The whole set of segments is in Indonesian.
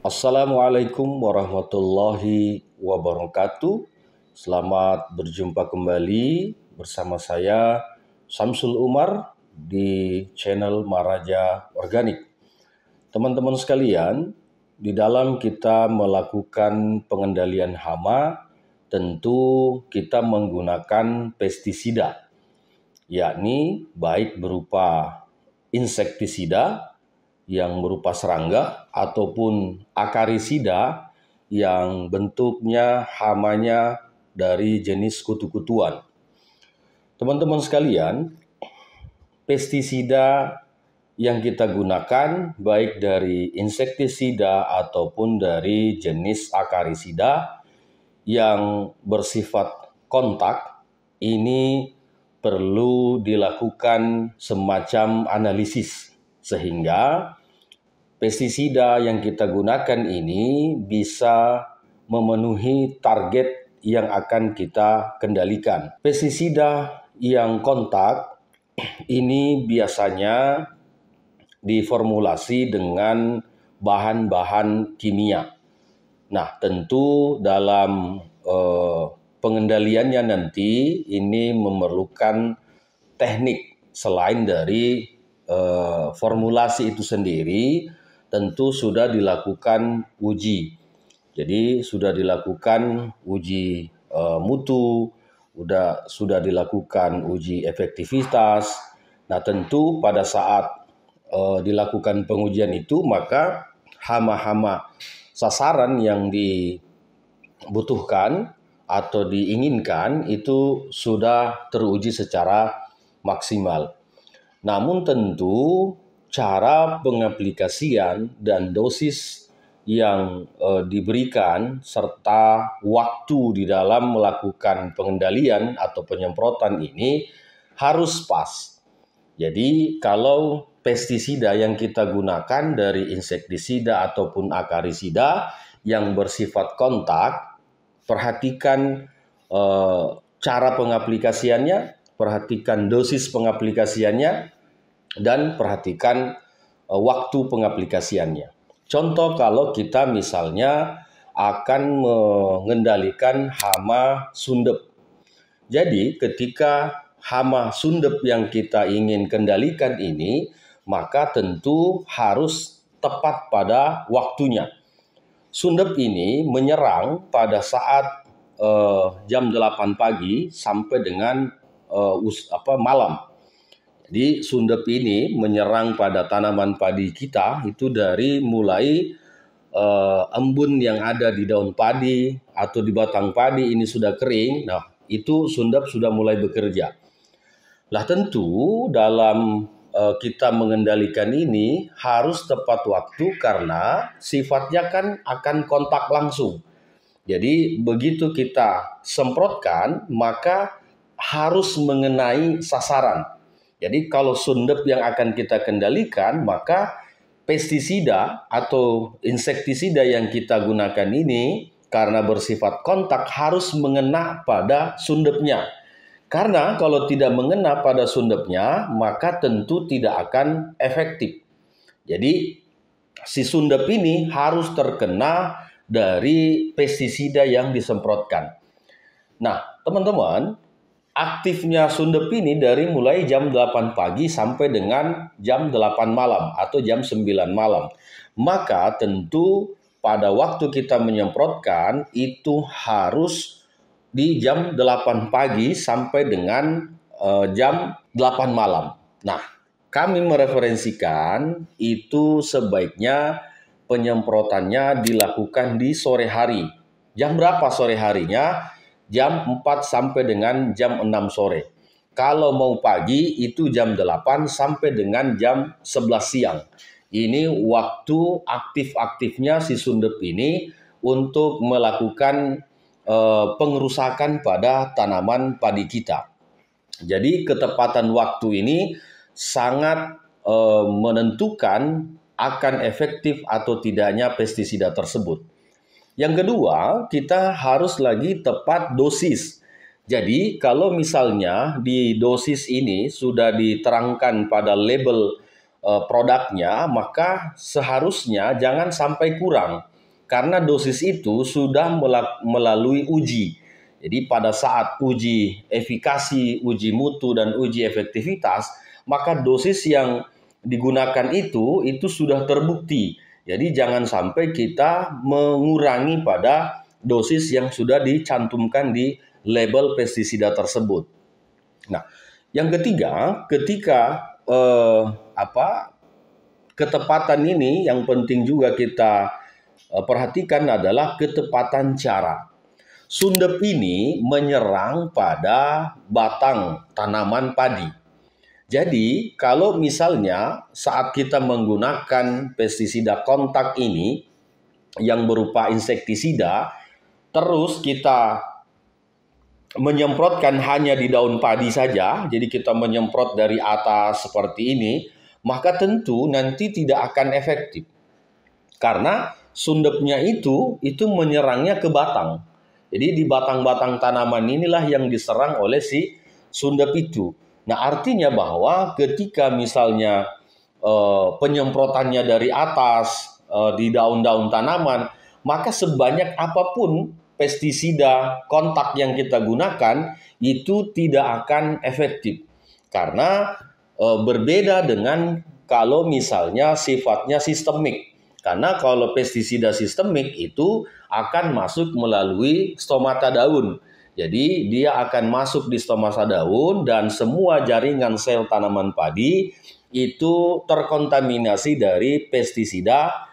Assalamualaikum warahmatullahi wabarakatuh. Selamat berjumpa kembali bersama saya Samsul Umar di channel Maraja Organik. Teman-teman sekalian, di dalam kita melakukan pengendalian hama, tentu kita menggunakan pestisida, yakni baik berupa insektisida yang berupa serangga ataupun akarisida yang bentuknya hamanya dari jenis kutu-kutuan. Teman-teman sekalian, pestisida yang kita gunakan baik dari insektisida ataupun dari jenis akarisida yang bersifat kontak ini perlu dilakukan semacam analisis sehingga pestisida yang kita gunakan ini bisa memenuhi target yang akan kita kendalikan. Pestisida yang kontak ini biasanya diformulasi dengan bahan-bahan kimia. Nah, tentu dalam pengendaliannya nanti ini memerlukan teknik selain dari formulasi itu sendiri, tentu sudah dilakukan uji. Jadi sudah dilakukan uji mutu, sudah dilakukan uji efektivitas. Nah, tentu pada saat dilakukan pengujian itu maka hama-hama sasaran yang dibutuhkan atau diinginkan itu sudah teruji secara maksimal. Namun tentu cara pengaplikasian dan dosis yang diberikan serta waktu di dalam melakukan pengendalian atau penyemprotan ini harus pas. Jadi kalau pestisida yang kita gunakan dari insektisida ataupun akarisida yang bersifat kontak, perhatikan cara pengaplikasiannya, perhatikan dosis pengaplikasiannya, dan perhatikan waktu pengaplikasiannya. Contoh kalau kita misalnya akan mengendalikan hama sundep. Jadi ketika hama sundep yang kita ingin kendalikan ini, maka tentu harus tepat pada waktunya. Sundep ini menyerang pada saat jam 8 pagi sampai dengan malam. Jadi sundep ini menyerang pada tanaman padi kita itu dari mulai embun yang ada di daun padi atau di batang padi ini sudah kering. Nah, itu sundep sudah mulai bekerja. Lah tentu dalam kita mengendalikan ini harus tepat waktu karena sifatnya kan akan kontak langsung. Jadi begitu kita semprotkan maka harus mengenai sasaran. Jadi kalau sundep yang akan kita kendalikan maka pestisida atau insektisida yang kita gunakan ini karena bersifat kontak harus mengena pada sundepnya. Karena kalau tidak mengena pada sundepnya maka tentu tidak akan efektif. Jadi si sundep ini harus terkena dari pestisida yang disemprotkan. Nah, teman-teman, aktifnya sundep ini dari mulai jam 8 pagi sampai dengan jam 8 malam atau jam 9 malam. Maka tentu pada waktu kita menyemprotkan itu harus di jam 8 pagi sampai dengan jam 8 malam. Nah, kami mereferensikan itu sebaiknya penyemprotannya dilakukan di sore hari. Jam berapa sore harinya? Jam 4 sampai dengan jam 6 sore. Kalau mau pagi itu jam 8 sampai dengan jam 11 siang. Ini waktu aktif-aktifnya si sundep ini untuk melakukan pengerusakan pada tanaman padi kita. Jadi ketepatan waktu ini sangat menentukan akan efektif atau tidaknya pestisida tersebut. Yang kedua, kita harus lagi tepat dosis. Jadi kalau misalnya di dosis ini sudah diterangkan pada label produknya, maka seharusnya jangan sampai kurang. karena dosis itu sudah melalui uji. Jadi pada saat uji efikasi, uji mutu, dan uji efektivitas, maka dosis yang digunakan itu sudah terbukti. Jadi jangan sampai kita mengurangi pada dosis yang sudah dicantumkan di label pestisida tersebut. Nah, yang ketiga, ketika ketepatan ini yang penting juga kita perhatikan adalah ketepatan cara. Sundep ini menyerang pada batang tanaman padi. Jadi, kalau misalnya saat kita menggunakan pestisida kontak ini yang berupa insektisida, terus kita menyemprotkan hanya di daun padi saja, jadi kita menyemprot dari atas seperti ini, maka tentu nanti tidak akan efektif. Karena sundepnya itu menyerangnya ke batang. Jadi di batang-batang tanaman inilah yang diserang oleh si sundep itu. Nah, artinya bahwa ketika misalnya penyemprotannya dari atas di daun-daun tanaman, maka sebanyak apapun pestisida kontak yang kita gunakan itu tidak akan efektif. Karena berbeda dengan kalau misalnya sifatnya sistemik. Karena kalau pestisida sistemik itu akan masuk melalui stomata daun. Jadi dia akan masuk di stomata daun dan semua jaringan sel tanaman padi itu terkontaminasi dari pestisida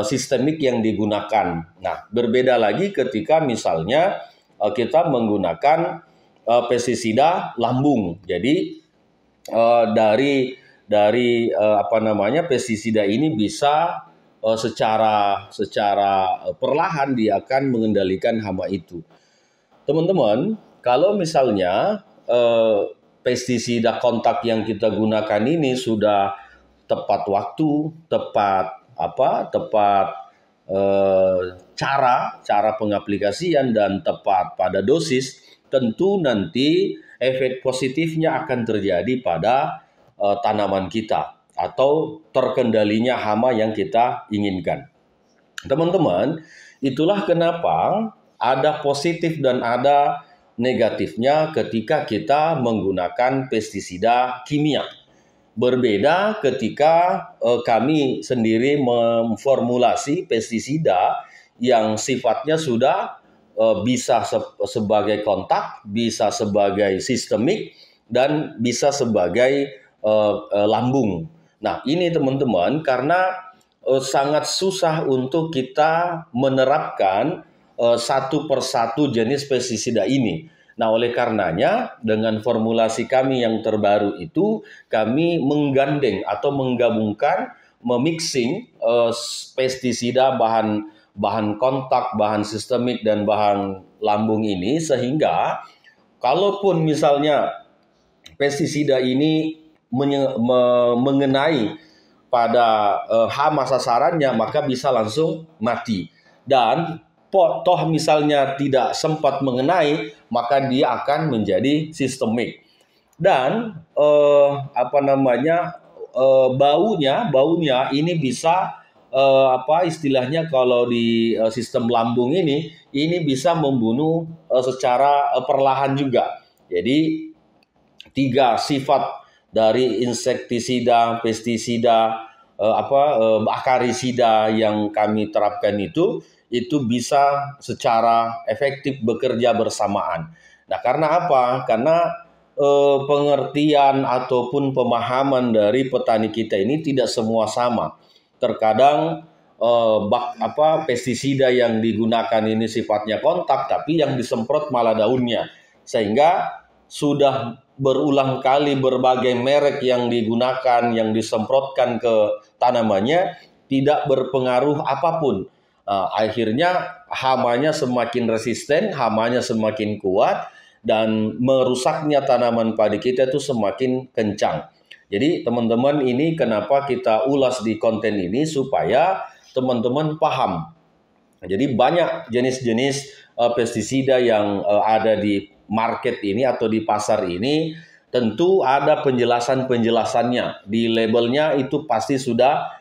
sistemik yang digunakan. Nah, berbeda lagi ketika misalnya kita menggunakan pestisida lambung. Jadi dari pestisida ini bisa secara perlahan dia akan mengendalikan hama itu. Teman-teman, kalau misalnya pestisida kontak yang kita gunakan ini sudah tepat waktu, tepat cara pengaplikasian dan tepat pada dosis, tentu nanti efek positifnya akan terjadi pada tanaman kita atau terkendalinya hama yang kita inginkan. Teman-teman, itulah kenapa ada positif dan ada negatifnya ketika kita menggunakan pestisida kimia. Berbeda ketika kami sendiri memformulasi pestisida yang sifatnya sudah bisa sebagai kontak, bisa sebagai sistemik, dan bisa sebagai lambung. Nah, ini teman-teman, karena sangat susah untuk kita menerapkan satu persatu jenis pestisida ini. Nah, oleh karenanya dengan formulasi kami yang terbaru itu, kami menggandeng atau menggabungkan, memixing pestisida bahan kontak, bahan sistemik, dan bahan lambung ini, sehingga kalaupun misalnya pestisida ini mengenai pada hama sasarannya, maka bisa langsung mati. Dan toh misalnya tidak sempat mengenai, maka dia akan menjadi sistemik. Dan baunya ini bisa istilahnya kalau di sistem lambung ini bisa membunuh secara perlahan juga. Jadi 3 sifat dari insektisida, pestisida, akarisida yang kami terapkan itu bisa secara efektif bekerja bersamaan. Nah, karena apa? Karena pengertian ataupun pemahaman dari petani kita ini tidak semua sama. Terkadang pestisida yang digunakan ini sifatnya kontak, tapi yang disemprot malah daunnya. Sehingga sudah berulang kali berbagai merek yang digunakan, yang disemprotkan ke tanamannya, tidak berpengaruh apapun. Akhirnya hamanya semakin resisten, hamanya semakin kuat, dan merusaknya tanaman padi kita itu semakin kencang. Jadi teman-teman, ini kenapa kita ulas di konten ini, supaya teman-teman paham. Jadi banyak jenis-jenis pestisida yang ada di market ini atau di pasar ini, tentu ada penjelasan-penjelasannya. Di labelnya itu pasti sudah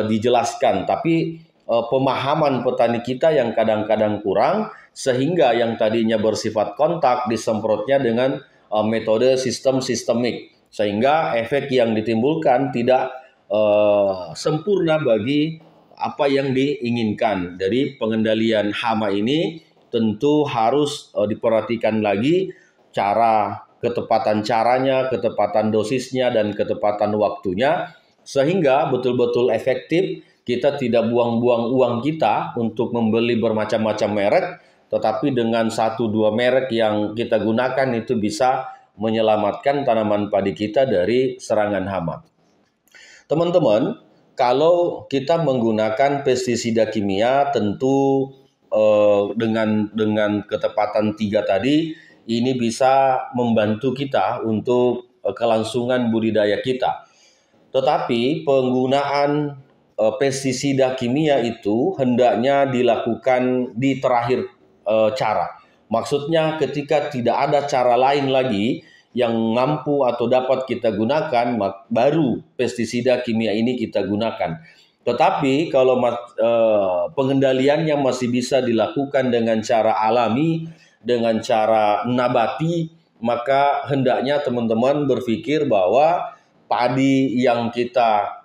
dijelaskan, tapi pemahaman petani kita yang kadang-kadang kurang, sehingga yang tadinya bersifat kontak disemprotnya dengan metode sistem sistemik, sehingga efek yang ditimbulkan tidak sempurna bagi apa yang diinginkan. Dari pengendalian hama ini tentu harus diperhatikan lagi ketepatan caranya, ketepatan dosisnya, dan ketepatan waktunya, sehingga betul-betul efektif. Kita tidak buang-buang uang kita untuk membeli bermacam-macam merek, tetapi dengan 1-2 merek yang kita gunakan itu bisa menyelamatkan tanaman padi kita dari serangan hama. Teman-teman, kalau kita menggunakan pestisida kimia tentu dengan ketepatan 3 tadi, ini bisa membantu kita untuk kelangsungan budidaya kita. Tetapi penggunaan pestisida kimia itu hendaknya dilakukan di terakhir cara. Maksudnya ketika tidak ada cara lain lagi yang mampu atau dapat kita gunakan, baru pestisida kimia ini kita gunakan. Tetapi kalau pengendaliannya masih bisa dilakukan dengan cara alami, dengan cara nabati, maka hendaknya teman-teman berpikir bahwa padi yang kita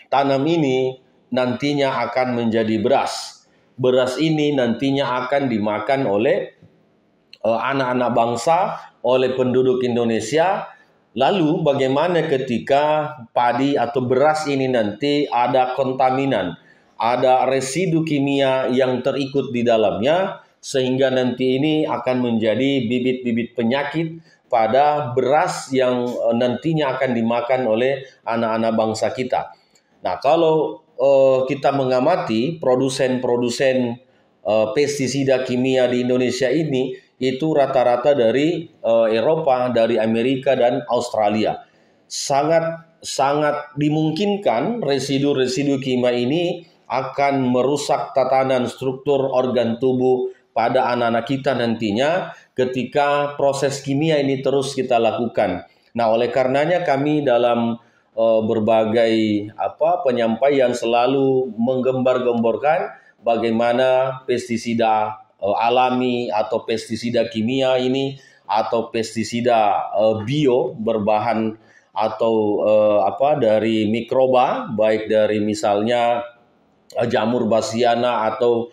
tanam ini nantinya akan menjadi beras. Beras ini nantinya akan dimakan oleh anak-anak bangsa, oleh penduduk Indonesia. Lalu bagaimana ketika padi atau beras ini nanti ada kontaminan, ada residu kimia yang terikut di dalamnya, sehingga nanti ini akan menjadi bibit-bibit penyakit pada beras yang nantinya akan dimakan oleh anak-anak bangsa kita. Nah, kalau kita mengamati produsen-produsen pestisida kimia di Indonesia ini, itu rata-rata dari Eropa, dari Amerika dan Australia. Sangat dimungkinkan residu-residu kimia ini akan merusak tatanan struktur organ tubuh pada anak-anak kita nantinya ketika proses kimia ini terus kita lakukan. Nah, oleh karenanya kami dalam berbagai penyampaian selalu menggembar-gemborkan bagaimana pestisida alami atau pestisida kimia ini atau pestisida bio berbahan atau dari mikroba, baik dari misalnya jamur bassiana atau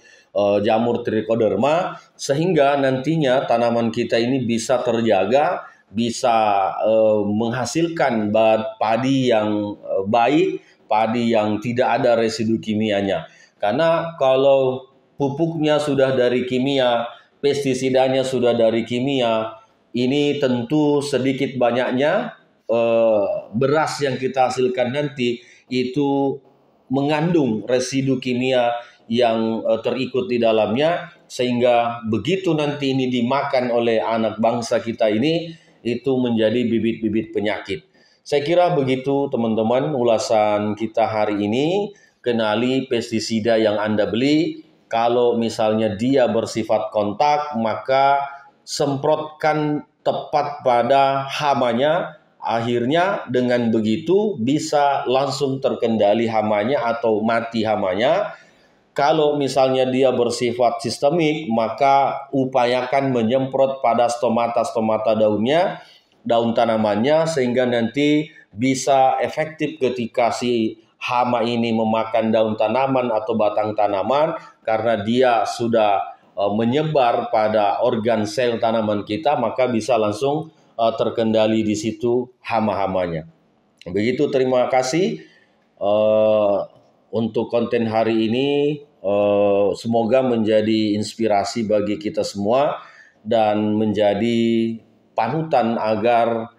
jamur trichoderma, sehingga nantinya tanaman kita ini bisa terjaga, bisa menghasilkan padi yang baik, padi yang tidak ada residu kimianya. Karena kalau pupuknya sudah dari kimia, pestisidanya sudah dari kimia, ini tentu sedikit banyaknya beras yang kita hasilkan nanti itu mengandung residu kimia yang terikut di dalamnya, sehingga begitu nanti ini dimakan oleh anak bangsa kita ini, itu menjadi bibit-bibit penyakit. Saya kira begitu teman-teman ulasan kita hari ini. Kenali pestisida yang Anda beli. Kalau misalnya dia bersifat kontak, maka semprotkan tepat pada hamanya. Akhirnya dengan begitu bisa langsung terkendali hamanya atau mati hamanya. Kalau misalnya dia bersifat sistemik, maka upayakan menyemprot pada stomata-stomata daunnya, daun tanamannya, sehingga nanti bisa efektif ketika si hama ini memakan daun tanaman atau batang tanaman, karena dia sudah menyebar pada organ sel tanaman kita, maka bisa langsung terkendali di situ hama-hamanya. Begitu, terima kasih untuk konten hari ini. Semoga menjadi inspirasi bagi kita semua dan menjadi panutan agar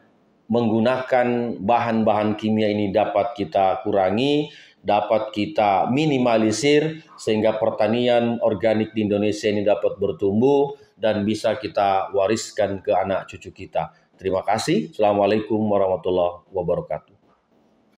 menggunakan bahan-bahan kimia ini dapat kita kurangi, dapat kita minimalisir, sehingga pertanian organik di Indonesia ini dapat bertumbuh dan bisa kita wariskan ke anak cucu kita. Terima kasih. Assalamualaikum warahmatullahi wabarakatuh.